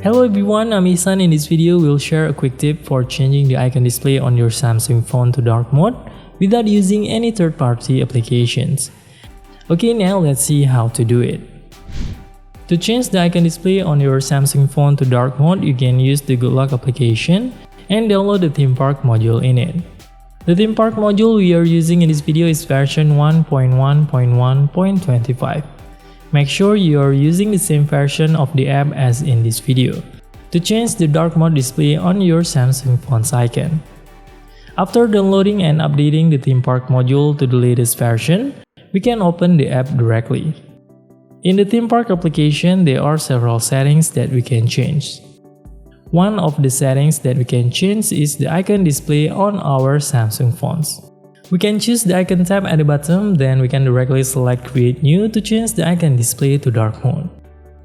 Hello everyone, I'm Isan. In this video, we'll share a quick tip for changing the icon display on your Samsung phone to dark mode without using any third-party applications. Okay, now let's see how to do it. To change the icon display on your Samsung phone to dark mode, you can use the Good Luck application and download the theme park module in it. The theme park module we are using in this video is version 1.1.1.25. Make sure you are using the same version of the app as in this video to change the dark mode display on your Samsung phone's icon. After downloading and updating the theme park module to the latest version, we can open the app directly. In the theme park application, there are several settings that we can change. One of the settings that we can change is the icon display on our Samsung phones. We can choose the icon tab at the bottom, then we can directly select Create New to change the icon display to dark mode.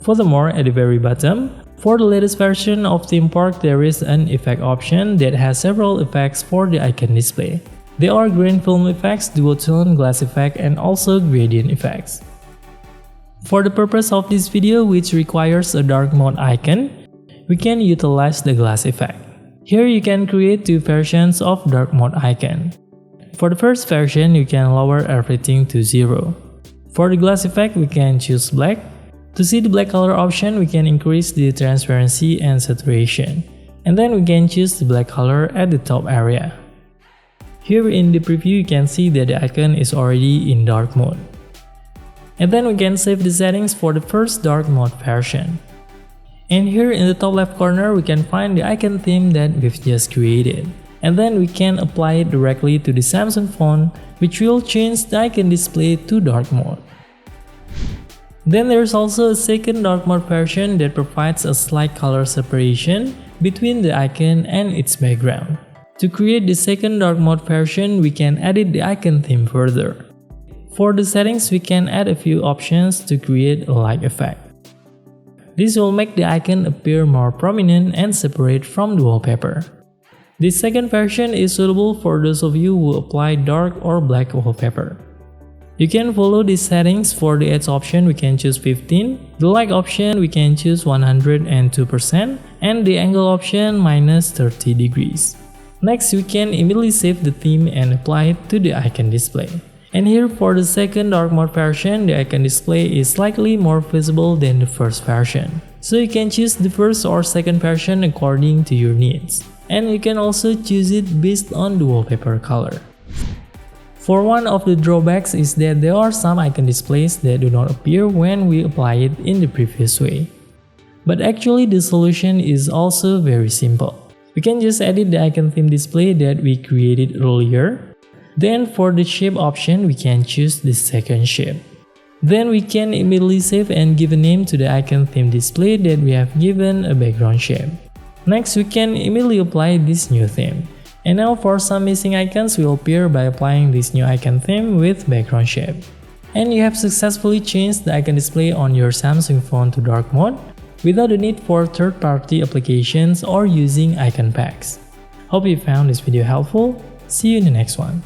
Furthermore, at the very bottom, for the latest version of theme park, there is an effect option that has several effects for the icon display. There are green film effects, duotone, glass effect, and also gradient effects. For the purpose of this video, which requires a dark mode icon, we can utilize the glass effect. Here you can create two versions of dark mode icon. For the first version, you can lower everything to 0. For the glass effect, we can choose black. To see the black color option, we can increase the transparency and saturation. And then we can choose the black color at the top area. Here in the preview, you can see that the icon is already in dark mode. And then we can save the settings for the first dark mode version. And here in the top left corner, we can find the icon theme that we've just created. And then we can apply it directly to the Samsung phone, which will change the icon display to dark mode. Then there's also a second dark mode version that provides a slight color separation between the icon and its background. To create the second dark mode version, we can edit the icon theme further. For the settings, we can add a few options to create a light effect. This will make the icon appear more prominent and separate from the wallpaper. This second version is suitable for those of you who apply dark or black wallpaper. You can follow these settings. For the edge option, we can choose 15, the light option we can choose 102%, and the angle option -30 degrees. Next, we can immediately save the theme and apply it to the icon display. And here for the second dark mode version, the icon display is slightly more visible than the first version. So you can choose the first or second version according to your needs. And you can also choose it based on the wallpaper color. For one of the drawbacks is that there are some icon displays that do not appear when we apply it in the previous way. But actually the solution is also very simple. We can just edit the icon theme display that we created earlier. Then for the shape option, we can choose the second shape. Then we can immediately save and give a name to the icon theme display that we have given a background shape. Next, we can immediately apply this new theme. And now for some missing icons will appear by applying this new icon theme with background shape. And you have successfully changed the icon display on your Samsung phone to dark mode without the need for third-party applications or using icon packs. Hope you found this video helpful. See you in the next one.